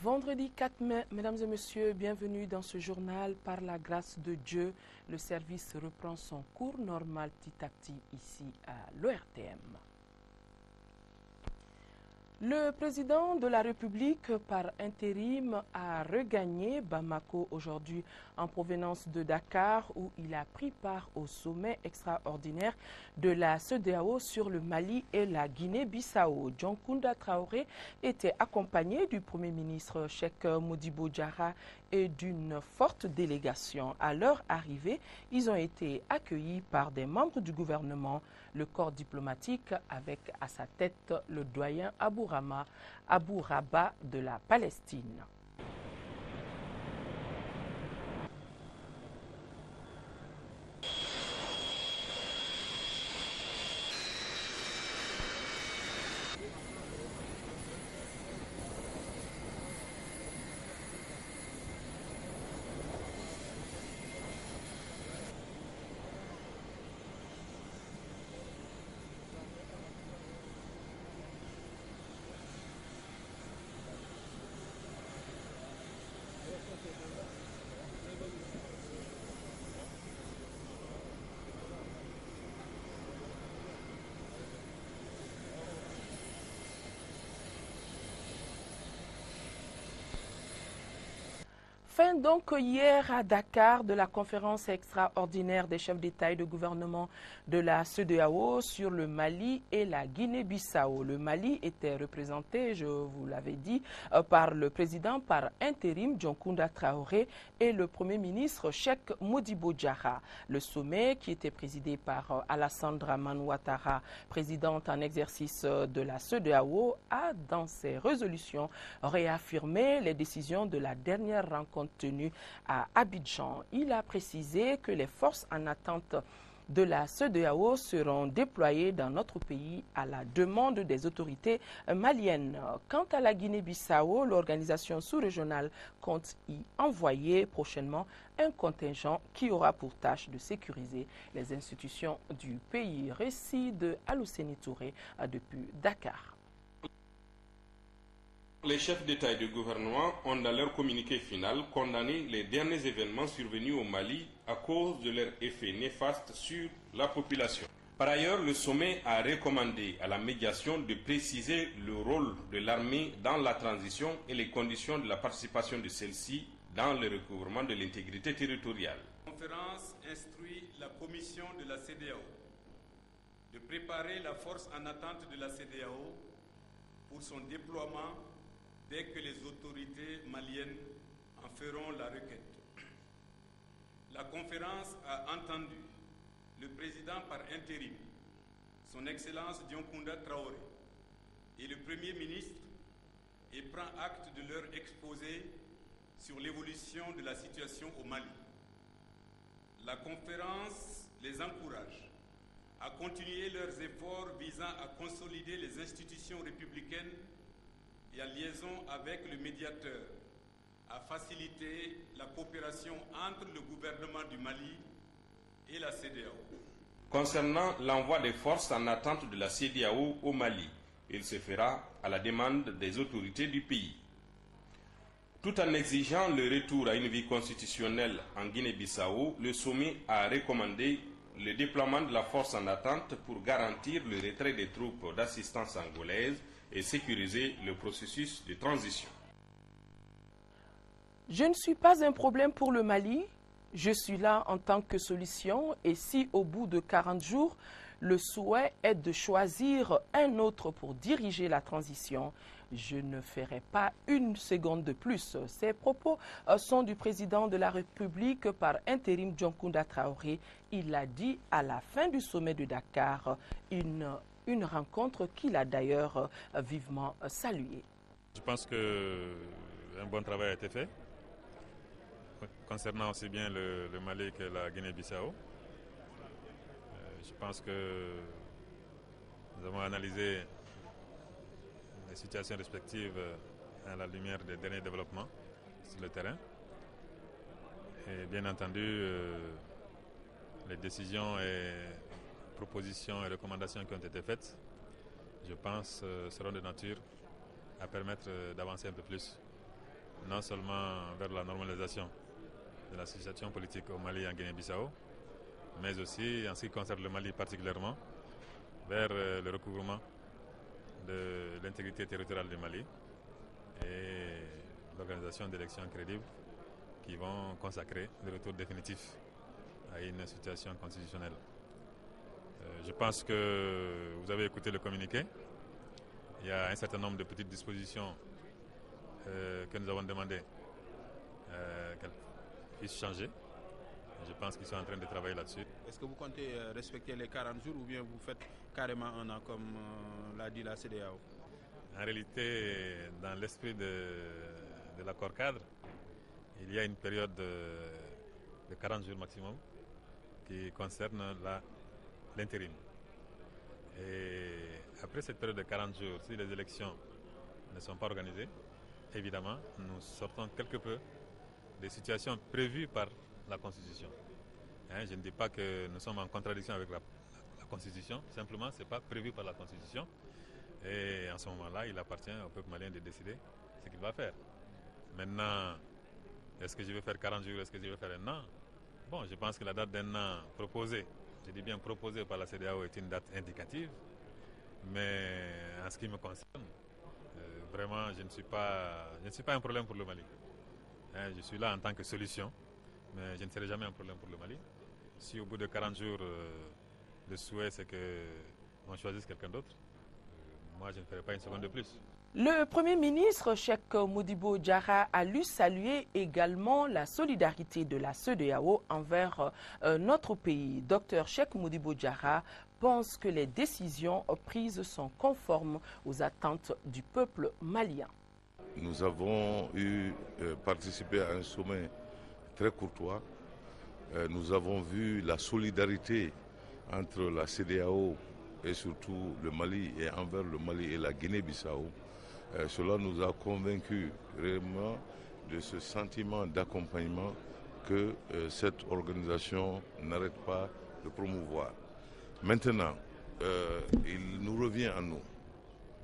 Vendredi 4 mai, mesdames et messieurs, bienvenue dans ce journal. Par la grâce de Dieu, le service reprend son cours normal petit à petit ici à l'ORTM. Le président de la République, par intérim, a regagné Bamako aujourd'hui en provenance de Dakar où il a pris part au sommet extraordinaire de la CEDEAO sur le Mali et la Guinée-Bissau. Dioncounda Traoré était accompagné du Premier ministre Cheikh Modibo Diarra et d'une forte délégation. À leur arrivée, ils ont été accueillis par des membres du gouvernement, le corps diplomatique avec à sa tête le doyen Abou Rabat de la Palestine. Fin donc hier à Dakar de la conférence extraordinaire des chefs d'État et de gouvernement de la CEDEAO sur le Mali et la Guinée-Bissau. Le Mali était représenté, je vous l'avais dit, par le président par intérim Dioncounda Traoré et le Premier ministre Cheikh Modibo Diarra. Le sommet qui était présidé par Alassane Dramane Ouattara, présidente en exercice de la CEDEAO, a dans ses résolutions réaffirmé les décisions de la dernière rencontre tenue à Abidjan. Il a précisé que les forces en attente de la CEDEAO seront déployées dans notre pays à la demande des autorités maliennes. Quant à la Guinée-Bissau, l'organisation sous-régionale compte y envoyer prochainement un contingent qui aura pour tâche de sécuriser les institutions du pays. Récit de Alousseni Touré depuis Dakar. Les chefs d'État et de gouvernement ont dans leur communiqué final condamné les derniers événements survenus au Mali à cause de leur effet néfaste sur la population. Par ailleurs, le sommet a recommandé à la médiation de préciser le rôle de l'armée dans la transition et les conditions de la participation de celle-ci dans le recouvrement de l'intégrité territoriale. La conférence instruit la commission de la CEDEAO de préparer la force en attente de la CEDEAO pour son déploiement dès que les autorités maliennes en feront la requête. La conférence a entendu le président par intérim, son Excellence Dioncounda Traoré, et le Premier ministre et prend acte de leur exposé sur l'évolution de la situation au Mali. La conférence les encourage à continuer leurs efforts visant à consolider les institutions républicaines et en liaison avec le médiateur, à faciliter la coopération entre le gouvernement du Mali et la CEDEAO. Concernant l'envoi des forces en attente de la CEDEAO au Mali, il se fera à la demande des autorités du pays. Tout en exigeant le retour à une vie constitutionnelle en Guinée-Bissau, le sommet a recommandé le déploiement de la force en attente pour garantir le retrait des troupes d'assistance angolaises et sécuriser le processus de transition. Je ne suis pas un problème pour le Mali. Je suis là en tant que solution et si au bout de 40 jours, le souhait est de choisir un autre pour diriger la transition, je ne ferai pas une seconde de plus. Ces propos sont du président de la République par intérim Dioncounda Traoré. Il l'a dit à la fin du sommet de Dakar, une rencontre qu'il a d'ailleurs vivement saluée. Je pense qu'un bon travail a été fait concernant aussi bien le Mali que la Guinée-Bissau. Je pense que nous avons analysé les situations respectives à la lumière des derniers développements sur le terrain. Et bien entendu, les décisions et propositions et recommandations qui ont été faites, je pense, seront de nature à permettre d'avancer un peu plus non seulement vers la normalisation de la situation politique au Mali et en Guinée-Bissau, mais aussi, en ce qui concerne le Mali particulièrement, vers le recouvrement de l'intégrité territoriale du Mali et l'organisation d'élections crédibles qui vont consacrer le retour définitif à une situation constitutionnelle. Je pense que vous avez écouté le communiqué. Il y a un certain nombre de petites dispositions que nous avons demandé qu'elles puissent changer. Je pense qu'ils sont en train de travailler là-dessus. Est-ce que vous comptez respecter les 40 jours ou bien vous faites carrément un an comme l'a dit la CEDEAO? En réalité, dans l'esprit de l'accord cadre, il y a une période de 40 jours maximum qui concerne l'intérim. Et après cette période de 40 jours, si les élections ne sont pas organisées, évidemment, nous sortons quelque peu des situations prévues par la Constitution. Je ne dis pas que nous sommes en contradiction avec la Constitution, simplement ce n'est pas prévu par la Constitution. Et en ce moment-là, il appartient au peuple malien de décider ce qu'il va faire. Maintenant, est-ce que je vais faire 40 jours, est-ce que je vais faire un an? Bon, je pense que la date d'un an proposée, je dis bien proposée par la CEDEAO, est une date indicative. Mais en ce qui me concerne, vraiment, je ne suis pas un problème pour le Mali. Je suis là en tant que solution, mais je ne serai jamais un problème pour le Mali. Si au bout de 40 jours, le souhait c'est qu'on choisisse quelqu'un d'autre, moi je ne ferai pas une seconde de plus. Le Premier ministre Cheikh Modibo Diarra a lu saluer également la solidarité de la CEDEAO envers notre pays. Dr Cheikh Modibo Diarra pense que les décisions prises sont conformes aux attentes du peuple malien. Nous avons participé à un sommet très courtois. Nous avons vu la solidarité entre la CEDEAO et surtout le Mali et envers le Mali et la Guinée-Bissau. Cela nous a convaincus réellement de ce sentiment d'accompagnement que cette organisation n'arrête pas de promouvoir. Maintenant, il nous revient à nous,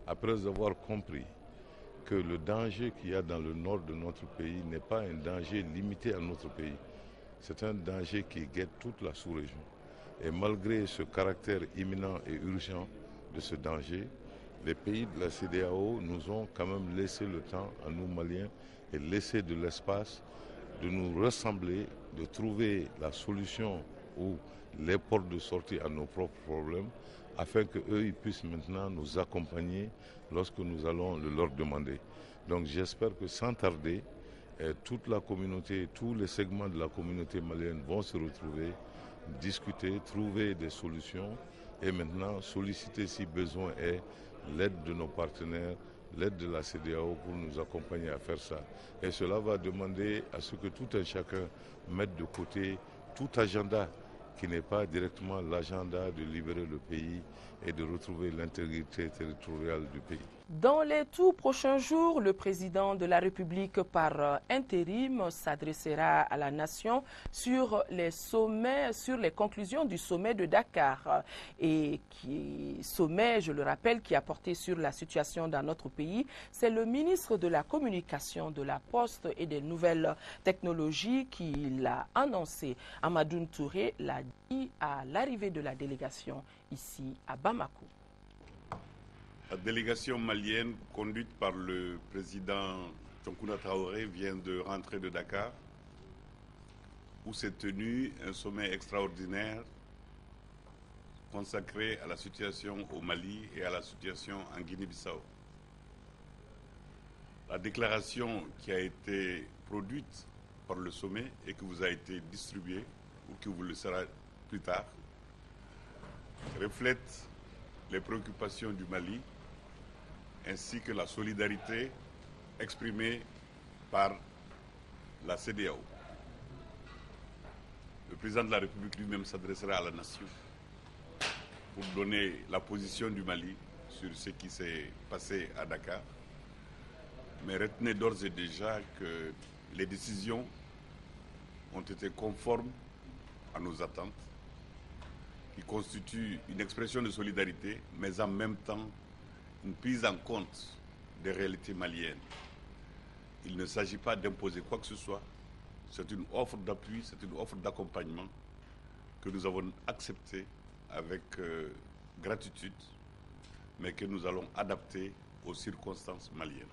après avoir compris que le danger qu'il y a dans le nord de notre pays n'est pas un danger limité à notre pays. C'est un danger qui guette toute la sous-région. Et malgré ce caractère imminent et urgent de ce danger, les pays de la CEDEAO nous ont quand même laissé le temps à nous Maliens et laissé de l'espace de nous rassembler, de trouver la solution ou les portes de sortie à nos propres problèmes, afin qu'eux puissent maintenant nous accompagner lorsque nous allons le leur demander. Donc j'espère que sans tarder, toute la communauté, tous les segments de la communauté malienne vont se retrouver, discuter, trouver des solutions et maintenant solliciter si besoin est l'aide de nos partenaires, l'aide de la CEDEAO pour nous accompagner à faire ça. Et cela va demander à ce que tout un chacun mette de côté tout agenda qui n'est pas directement l'agenda de libérer le pays et de retrouver l'intégrité territoriale du pays. Dans les tout prochains jours, le président de la République par intérim s'adressera à la nation sur les conclusions du sommet de Dakar. Et sommet, je le rappelle, qui a porté sur la situation dans notre pays. C'est le ministre de la Communication, de la Poste et des Nouvelles Technologies qui l'a annoncé. Amadoune Touré l'a dit à l'arrivée de la délégation ici à Bamako. La délégation malienne conduite par le président Tionkouna Traoré vient de rentrer de Dakar où s'est tenu un sommet extraordinaire consacré à la situation au Mali et à la situation en Guinée-Bissau. La déclaration qui a été produite par le sommet et qui vous a été distribuée ou qui vous le sera plus tard reflète les préoccupations du Mali ainsi que la solidarité exprimée par la CEDEAO. Le président de la République lui-même s'adressera à la nation pour donner la position du Mali sur ce qui s'est passé à Dakar. Mais retenez d'ores et déjà que les décisions ont été conformes à nos attentes, qui constituent une expression de solidarité, mais en même temps une prise en compte des réalités maliennes. Il ne s'agit pas d'imposer quoi que ce soit. C'est une offre d'appui, c'est une offre d'accompagnement que nous avons acceptée avec gratitude, mais que nous allons adapter aux circonstances maliennes.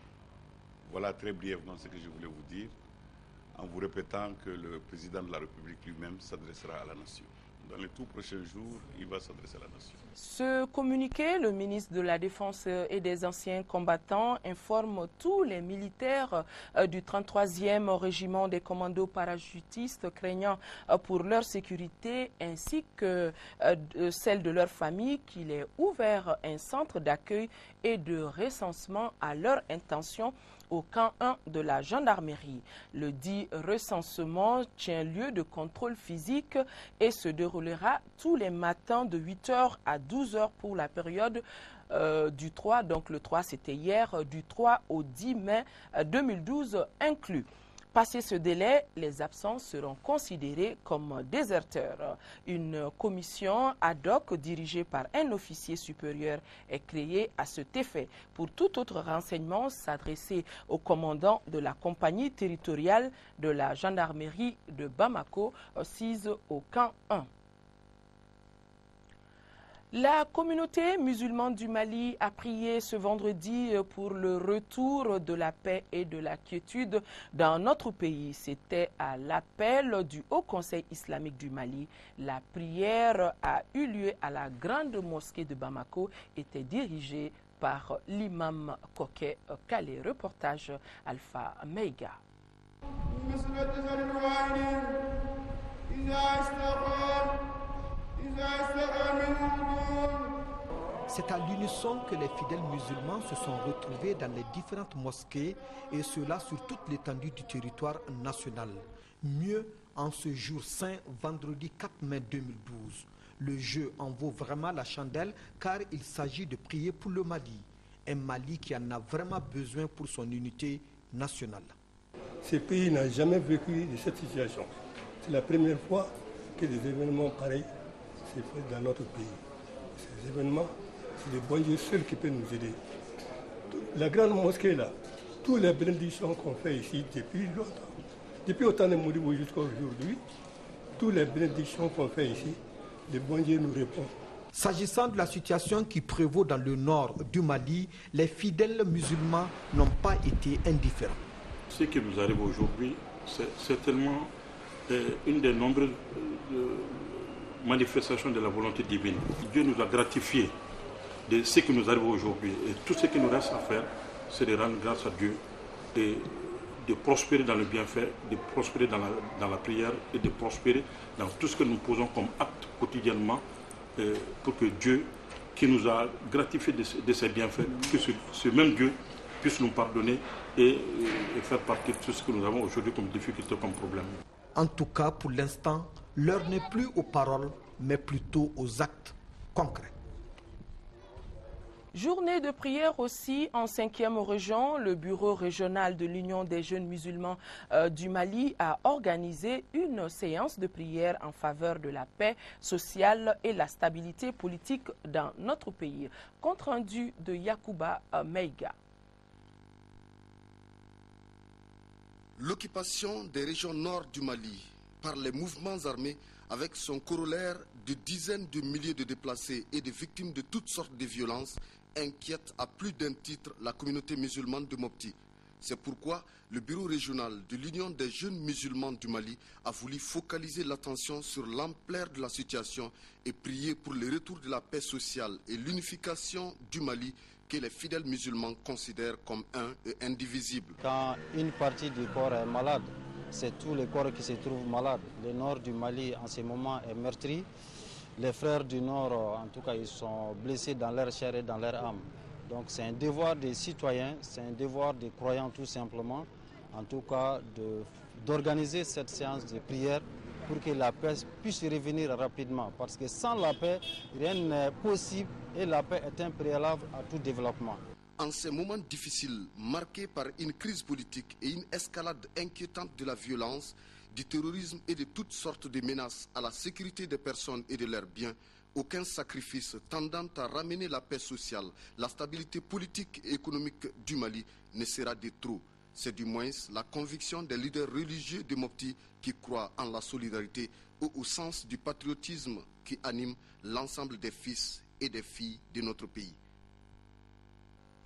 Voilà très brièvement ce que je voulais vous dire, en vous répétant que le président de la République lui-même s'adressera à la nation. Dans les tout prochains jours, il va s'adresser à la nation. Ce communiqué, le ministre de la Défense et des anciens combattants informe tous les militaires du 33e régiment des commandos parachutistes craignant pour leur sécurité ainsi que celle de leur famille qu'il est ouvert un centre d'accueil et de recensement à leur intention au camp 1 de la gendarmerie. Le dit recensement tient lieu de contrôle physique et se déroulera tous les matins de 8h à 12h pour la période du 3, donc le 3 c'était hier, du 3 au 10 mai 2012 inclus. Passé ce délai, les absents seront considérés comme déserteurs. Une commission ad hoc dirigée par un officier supérieur est créée à cet effet. Pour tout autre renseignement, s'adresser au commandant de la compagnie territoriale de la gendarmerie de Bamako, assise au camp 1. La communauté musulmane du Mali a prié ce vendredi pour le retour de la paix et de la quiétude dans notre pays. C'était à l'appel du Haut Conseil islamique du Mali. La prière a eu lieu à la grande mosquée de Bamako et était dirigée par l'imam Koké Kale. Reportage Alpha Meiga. C'est à l'unisson que les fidèles musulmans se sont retrouvés dans les différentes mosquées et cela sur toute l'étendue du territoire national. Mieux, en ce jour saint, vendredi 4 mai 2012. Le jeu en vaut vraiment la chandelle car il s'agit de prier pour le Mali. Un Mali qui en a vraiment besoin pour son unité nationale. Ce pays n'a jamais vécu de cette situation. C'est la première fois que des événements pareils se font dans notre pays. Ces événements, c'est le bon Dieu seul qui peut nous aider. La grande mosquée là, tous les bénédictions qu'on fait ici depuis longtemps, depuis autant de Modibo jusqu'à aujourd'hui, tous les bénédictions qu'on fait ici, le bon Dieu nous répond. S'agissant de la situation qui prévaut dans le nord du Mali, les fidèles musulmans n'ont pas été indifférents. Ce qui nous arrive aujourd'hui, c'est certainement une des nombreuses manifestations de la volonté divine. Dieu nous a gratifié de ce qui nous arrive aujourd'hui. Et tout ce qui nous reste à faire, c'est de rendre grâce à Dieu, de prospérer dans le bienfait, de prospérer dans la prière et de prospérer dans tout ce que nous posons comme acte quotidiennement pour que Dieu, qui nous a gratifié de ses bienfaits, que ce même Dieu puisse nous pardonner et faire partie de tout ce que nous avons aujourd'hui comme difficulté, comme problème. En tout cas, pour l'instant, l'heure n'est plus aux paroles, mais plutôt aux actes concrets. Journée de prière aussi en 5e région. Le bureau régional de l'Union des jeunes musulmans du Mali a organisé une séance de prière en faveur de la paix sociale et la stabilité politique dans notre pays. Compte rendu de Yacouba Meiga. L'occupation des régions nord du Mali par les mouvements armés avec son corollaire de dizaines de milliers de déplacés et de victimes de toutes sortes de violences inquiète à plus d'un titre la communauté musulmane de Mopti. C'est pourquoi le bureau régional de l'Union des jeunes musulmans du Mali a voulu focaliser l'attention sur l'ampleur de la situation et prier pour le retour de la paix sociale et l'unification du Mali que les fidèles musulmans considèrent comme un et indivisible. Quand une partie du corps est malade, c'est tout le corps qui se trouve malade. Le nord du Mali en ce moment est meurtri. Les frères du nord, en tout cas, ils sont blessés dans leur chair et dans leur âme. Donc c'est un devoir des citoyens, c'est un devoir des croyants tout simplement, en tout cas d'organiser cette séance de prière pour que la paix puisse revenir rapidement. Parce que sans la paix, rien n'est possible et la paix est un préalable à tout développement. En ces moments difficiles, marqués par une crise politique et une escalade inquiétante de la violence, du terrorisme et de toutes sortes de menaces à la sécurité des personnes et de leurs biens, aucun sacrifice tendant à ramener la paix sociale, la stabilité politique et économique du Mali ne sera de trop. C'est du moins la conviction des leaders religieux de Mopti qui croient en la solidarité ou au sens du patriotisme qui anime l'ensemble des fils et des filles de notre pays.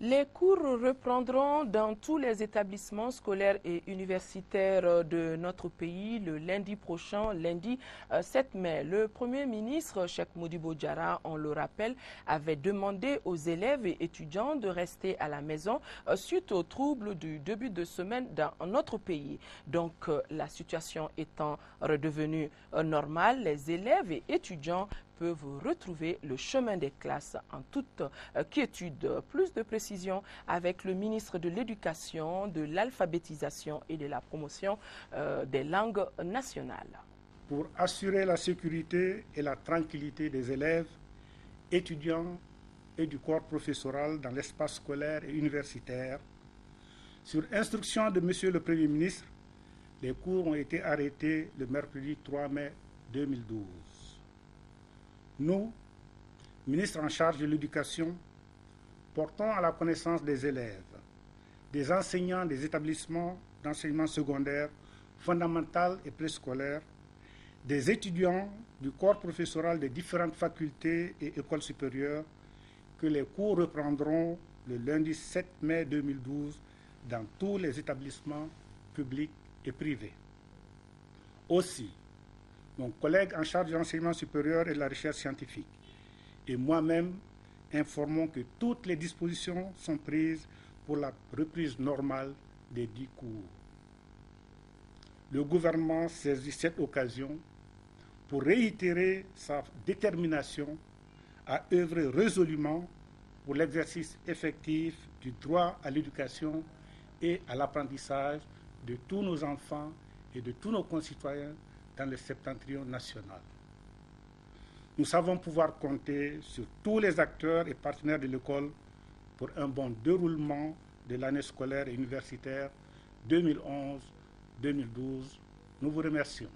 Les cours reprendront dans tous les établissements scolaires et universitaires de notre pays le lundi prochain, lundi 7 mai. Le Premier ministre, Cheikh Modibo Diarra, on le rappelle, avait demandé aux élèves et étudiants de rester à la maison suite aux troubles du début de semaine dans notre pays. Donc, la situation étant redevenue normale, les élèves et étudiants peuvent retrouver le chemin des classes en toute quiétude. Plus de précisions avec le ministre de l'Éducation, de l'Alphabétisation et de la Promotion des langues nationales. Pour assurer la sécurité et la tranquillité des élèves, étudiants et du corps professoral dans l'espace scolaire et universitaire, sur instruction de Monsieur le Premier ministre, les cours ont été arrêtés le mercredi 3 mai 2012. Nous, ministres en charge de l'éducation, portons à la connaissance des élèves, des enseignants des établissements d'enseignement secondaire, fondamental et préscolaire, des étudiants du corps professoral des différentes facultés et écoles supérieures que les cours reprendront le lundi 7 mai 2012 dans tous les établissements publics et privés. Aussi, mon collègue en charge de l'enseignement supérieur et de la recherche scientifique et moi-même informons que toutes les dispositions sont prises pour la reprise normale des 10 cours. Le gouvernement saisit cette occasion pour réitérer sa détermination à œuvrer résolument pour l'exercice effectif du droit à l'éducation et à l'apprentissage de tous nos enfants et de tous nos concitoyens dans le septentrion national. Nous savons pouvoir compter sur tous les acteurs et partenaires de l'école pour un bon déroulement de l'année scolaire et universitaire 2011-2012. Nous vous remercions.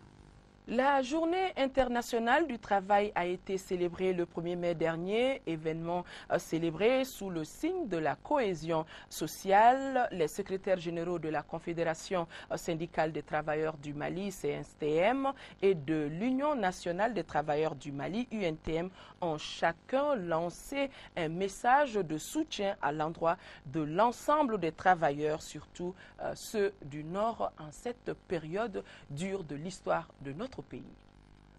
La journée internationale du travail a été célébrée le 1er mai dernier, événement célébré sous le signe de la cohésion sociale. Les secrétaires généraux de la Confédération syndicale des travailleurs du Mali, CNTM, et de l'Union nationale des travailleurs du Mali, UNTM, ont chacun lancé un message de soutien à l'endroit de l'ensemble des travailleurs, surtout ceux du Nord, en cette période dure de l'histoire de notre pays.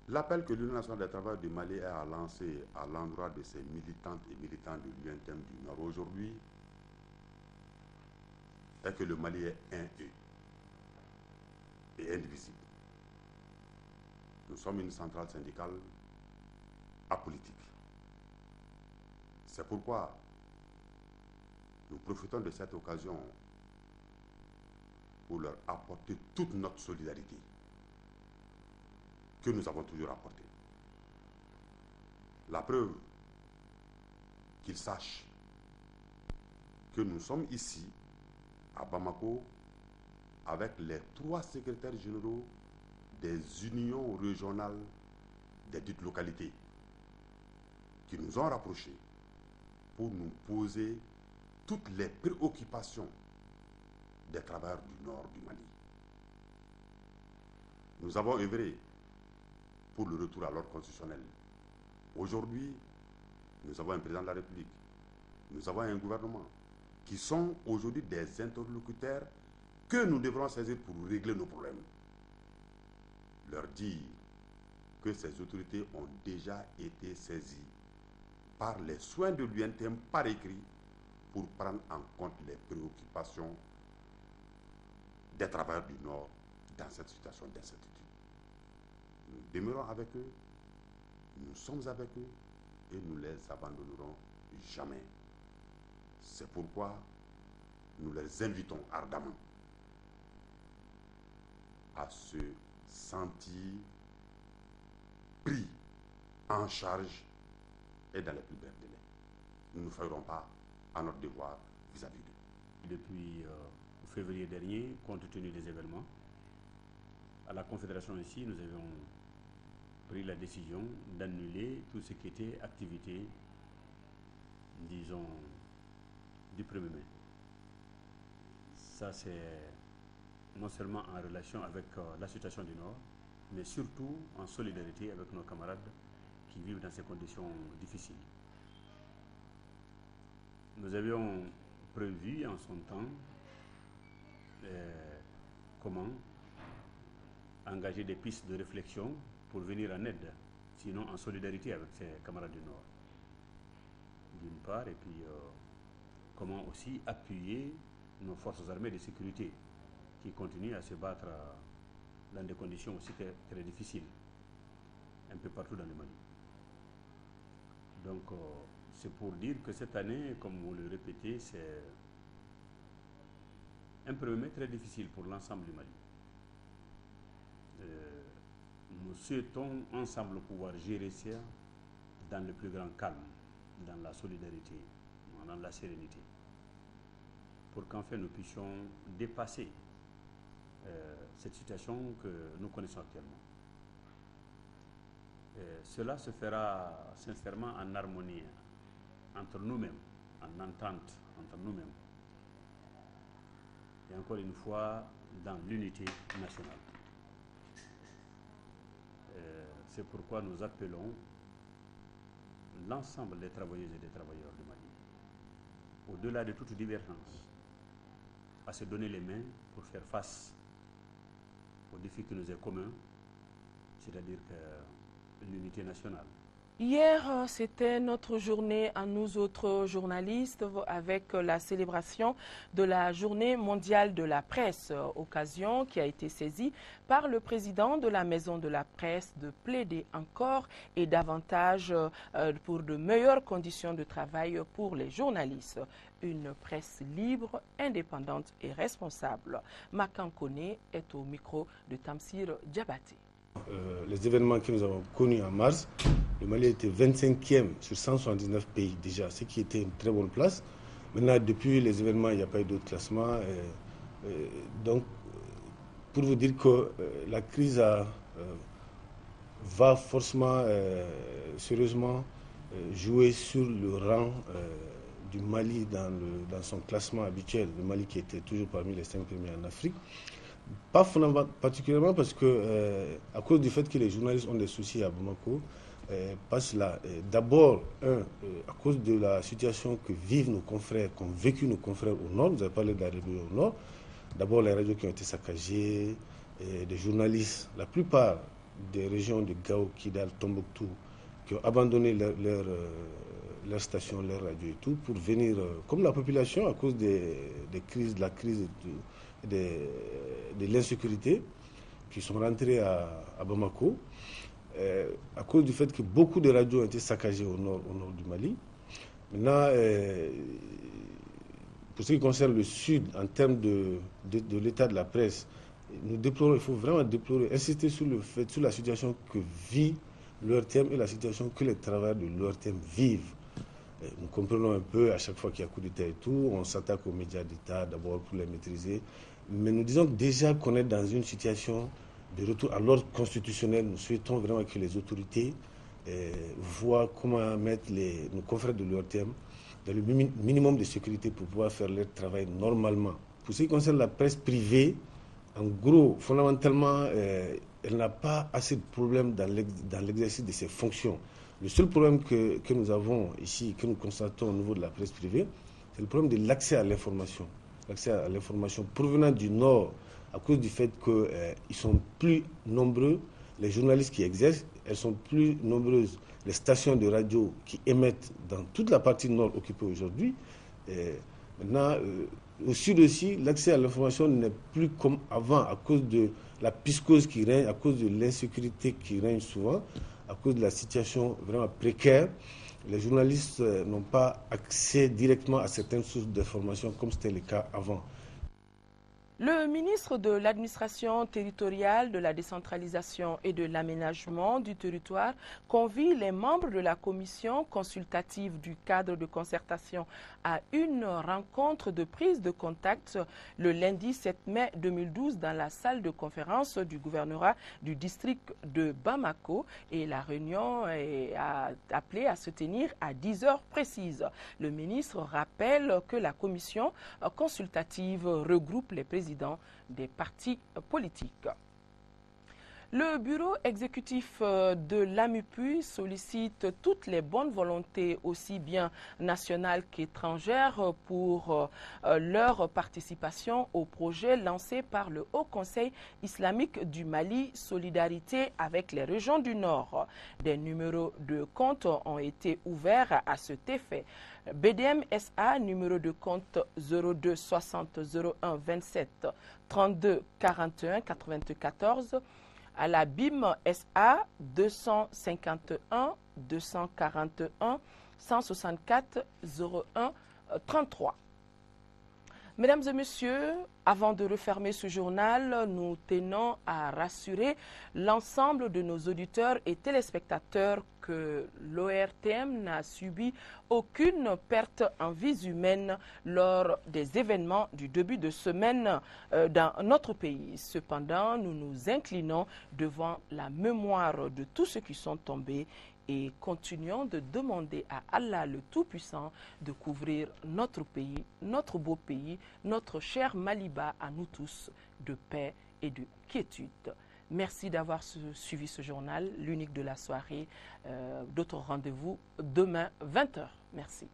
L'appel que l'Union nationale des travailleurs du Mali a lancé à l'endroit de ses militantes et militants de l'UNTM du Nord aujourd'hui est que le Mali est un et indivisible. Nous sommes une centrale syndicale apolitique. C'est pourquoi nous profitons de cette occasion pour leur apporter toute notre solidarité que nous avons toujours apportée. La preuve qu'ils sachent que nous sommes ici, à Bamako, avec les 3 secrétaires généraux des unions régionales des dites localités qui nous ont rapprochés pour nous poser toutes les préoccupations des travailleurs du nord du Mali. Nous avons œuvré pour le retour à l'ordre constitutionnel. Aujourd'hui, nous avons un président de la République, nous avons un gouvernement qui sont aujourd'hui des interlocuteurs que nous devrons saisir pour régler nos problèmes. Leur dire que ces autorités ont déjà été saisies par les soins de l'UNTM par écrit pour prendre en compte les préoccupations des travailleurs du Nord dans cette situation d'incertitude. Nous demeurons avec eux, nous sommes avec eux et nous les abandonnerons jamais. C'est pourquoi nous les invitons ardemment à se sentir pris en charge et dans les plus brefs délais. Nous ne ferons pas à notre devoir vis-à-vis d'eux. Depuis février dernier, compte tenu des événements, à la Confédération ici, nous avions pris la décision d'annuler tout ce qui était activité, disons, du 1er mai. Ça, c'est non seulement en relation avec la situation du Nord, mais surtout en solidarité avec nos camarades qui vivent dans ces conditions difficiles. Nous avions prévu en son temps comment engager des pistes de réflexion pour venir en aide, sinon en solidarité avec ses camarades du Nord, d'une part, et puis comment aussi appuyer nos forces armées de sécurité qui continuent à se battre dans des conditions aussi très difficiles, un peu partout dans le Mali. Donc, c'est pour dire que cette année, comme vous le répétez, c'est un premier très difficile pour l'ensemble du Mali. Nous souhaitons ensemble pouvoir gérer ça dans le plus grand calme, dans la solidarité, dans la sérénité, pour qu'enfin nous puissions dépasser cette situation que nous connaissons actuellement. Cela se fera sincèrement en harmonie entre nous-mêmes, en entente entre nous-mêmes, et encore une fois dans l'unité nationale. C'est pourquoi nous appelons l'ensemble des travailleuses et des travailleurs du Mali, au-delà de toute divergence, à se donner les mains pour faire face aux défis qui nous est commun, c'est-à-dire l'unité nationale. Hier, c'était notre journée à nous autres journalistes avec la célébration de la Journée mondiale de la presse, occasion qui a été saisie par le président de la Maison de la presse de plaider encore et davantage pour de meilleures conditions de travail pour les journalistes. Une presse libre, indépendante et responsable. Makan Kone est au micro de Tamsir Diabaté. Les événements que nous avons connus en mars, le Mali était 25e sur 179 pays déjà, ce qui était une très bonne place. Maintenant, depuis les événements, il n'y a pas eu d'autres classements. Donc, pour vous dire que la crise va forcément, sérieusement, jouer sur le rang du Mali dans son classement habituel. Le Mali qui était toujours parmi les 5 premiers en Afrique. Pas particulièrement parce que, à cause du fait que les journalistes ont des soucis à Bamako, pas cela. D'abord, à cause de la situation que vivent nos confrères, qu'ont vécu nos confrères au Nord. Vous avez parlé de la rébellion au Nord. D'abord, les radios qui ont été saccagées, des journalistes, la plupart des régions de Gao, Kidal, Tombouctou, qui ont abandonné leur station, leur radio et tout, pour venir, comme la population, à cause des crises, de la crise de l'insécurité, qui sont rentrés à Bamako, à cause du fait que beaucoup de radios ont été saccagées au nord du Mali. Maintenant, pour ce qui concerne le sud, en termes de l'état de la presse, nous déplorons, il faut vraiment déplorer, insister sur la situation que vit l'ORTM et la situation que les travailleurs de l'ORTM vivent. Nous comprenons un peu, à chaque fois qu'il y a coup d'État et tout, on s'attaque aux médias d'État d'abord pour les maîtriser. Mais nous disons déjà qu'on est dans une situation de retour à l'ordre constitutionnel. Nous souhaitons vraiment que les autorités voient comment mettre nos confrères de l'ORTM dans le minimum de sécurité pour pouvoir faire leur travail normalement. Pour ce qui concerne la presse privée, en gros, fondamentalement, elle n'a pas assez de problèmes dans l'exercice de ses fonctions. Le seul problème que nous avons ici, que nous constatons au niveau de la presse privée, c'est le problème de l'accès à l'information. L'accès à l'information provenant du Nord, à cause du fait qu'ils sont plus nombreux, les journalistes qui exercent, elles sont plus nombreuses, les stations de radio qui émettent dans toute la partie Nord occupée aujourd'hui. Maintenant, au Sud aussi, l'accès à l'information n'est plus comme avant, à cause de la piscose qui règne, à cause de l'insécurité qui règne souvent, à cause de la situation vraiment précaire. Les journalistes n'ont pas accès directement à certaines sources d'information comme c'était le cas avant. Le ministre de l'Administration territoriale, de la décentralisation et de l'aménagement du territoire convie les membres de la commission consultative du cadre de concertation à une rencontre de prise de contact le lundi 7 mai 2012 dans la salle de conférence du gouvernorat du district de Bamako, et la réunion est appelée à se tenir à 10 heures précises. Le ministre rappelle que la commission consultative regroupe les présidents des partis politiques. Le bureau exécutif de l'AMUPUI sollicite toutes les bonnes volontés, aussi bien nationales qu'étrangères, pour leur participation au projet lancé par le Haut Conseil islamique du Mali, Solidarité avec les régions du Nord. Des numéros de compte ont été ouverts à cet effet. BDM SA, numéro de compte 02 60 01 27 32 41 94. À la BIM SA 251 241 164 01 33. Mesdames et messieurs, avant de refermer ce journal, nous tenons à rassurer l'ensemble de nos auditeurs et téléspectateurs que l'ORTM n'a subi aucune perte en vies humaines lors des événements du début de semaine dans notre pays. Cependant, nous nous inclinons devant la mémoire de tous ceux qui sont tombés et continuons de demander à Allah le Tout-Puissant de couvrir notre pays, notre beau pays, notre cher Maliba à nous tous, de paix et de quiétude. Merci d'avoir suivi ce journal, l'unique de la soirée. D'autres rendez-vous demain, 20 h. Merci.